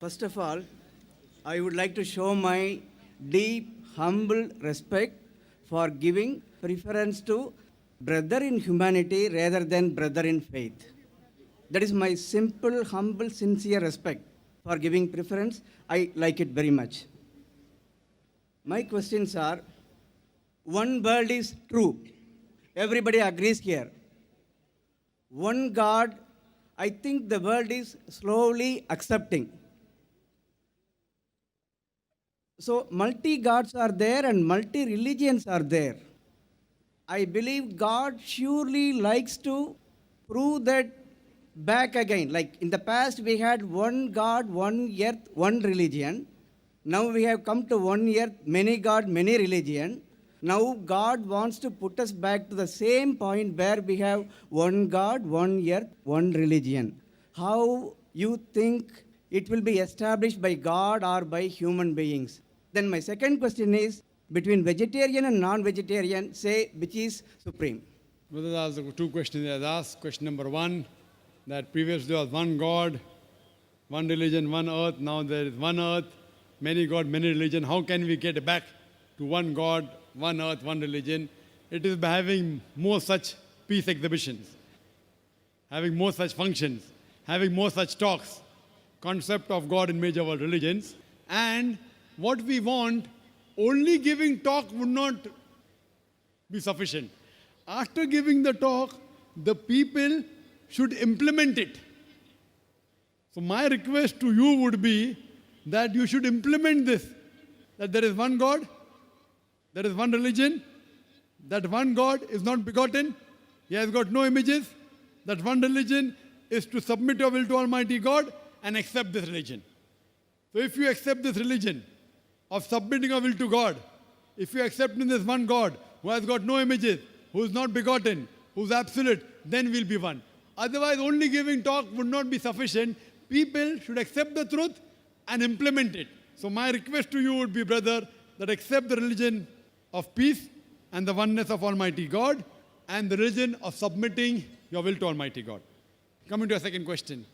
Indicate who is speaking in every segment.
Speaker 1: First of all, I would like to show my deep, humble respect for giving preference to brother in humanity rather than brother in faith. That is my simple, humble, sincere respect for giving preference. I like it very much. My questions are, one world is true. Everybody agrees here. One God, I think the world is slowly accepting. So multi-gods are there and multi-religions are there. I believe God surely likes to prove that back again. Like in the past we had one God, one earth, one religion. Now we have come to one earth, many God, many religion. Now God wants to put us back to the same point where we have one God, one earth, one religion. How you think it will be established by God or by human beings? Then my second question is, between vegetarian and non-vegetarian, say which is supreme?
Speaker 2: Brother asked two questions he has asked. Question number one, that previously was one God, one religion, one earth. Now there is one earth, many God, many religion. How can we get back to one God, one earth, one religion? It is by having more such peace exhibitions, having more such functions, having more such talks, concept of God in major world religions. And what we want, only giving talk would not be sufficient. After giving the talk, the people should implement it. So my request to you would be that you should implement this, that there is one God, there is one religion, that one God is not begotten, he has got no images, that one religion is to submit your will to Almighty God and accept this religion. So if you accept this religion of submitting your will to God, if you accept in this one God who has got no images, who is not begotten, who is absolute, then we'll be one. Otherwise, only giving talk would not be sufficient. People should accept the truth and implement it. So my request to you would be, brother, that accept the religion of peace and the oneness of Almighty God and the religion of submitting your will to Almighty God. Coming to a second question.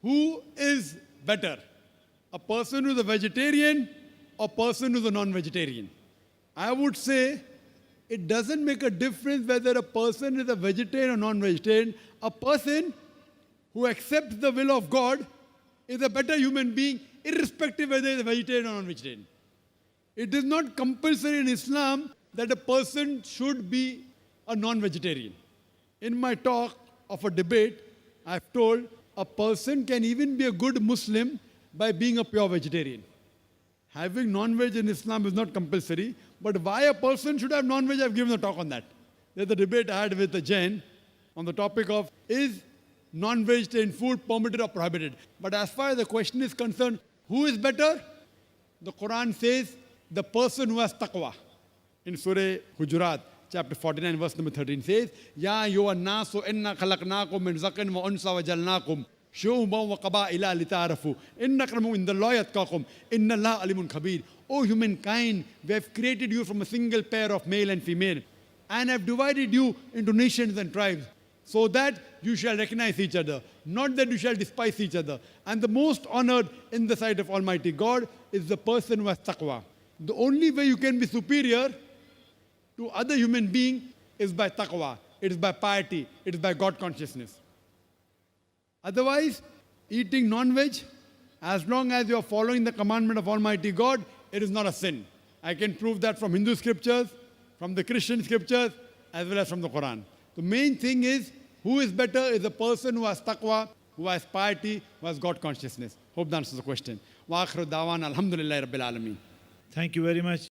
Speaker 2: Who is better? A person who is a vegetarian or a person who is a non-vegetarian? I would say it doesn't make a difference whether a person is a vegetarian or non-vegetarian. A person who accepts the will of God is a better human being, irrespective whether he is a vegetarian or non-vegetarian. It is not compulsory in Islam that a person should be a non-vegetarian. In my talk of a debate, I've told a person can even be a good Muslim by being a pure vegetarian. Having non-veg in Islam is not compulsory, but why a person should have non-veg, I've given a talk on that. There's a debate I had with a Jain on the topic of, is non-vegetarian food permitted or prohibited? But as far as the question is concerned, who is better? The Quran says, the person who has taqwa. In Surah Hujurat, chapter 49, verse number 13 says, Ya ayyuhan nasu inna khalaqnakum min zakarin wa unsa wa jalnakum shu'uban wa qaba'ila lita'arafu inna akramakum indallahi atqakum inna Allaha alimun khabir. O humankind, we have created you from a single pair of male and female and have divided you into nations and tribes so that you shall recognize each other, not that you shall despise each other. And the most honored in the sight of Almighty God is the person who has taqwa. The only way you can be superior to other human being is by taqwa. It is by piety. It is by God consciousness. Otherwise, eating non-veg, as long as you are following the commandment of Almighty God, it is not a sin. I can prove that from Hindu scriptures, from the Christian scriptures, as well as from the Quran. The main thing is, who is better is the person who has taqwa, who has piety, who has God consciousness. Hope that answers the question. Wa akhiru da'wana alhamdulillahi rabbil alameen.
Speaker 3: Thank you very much.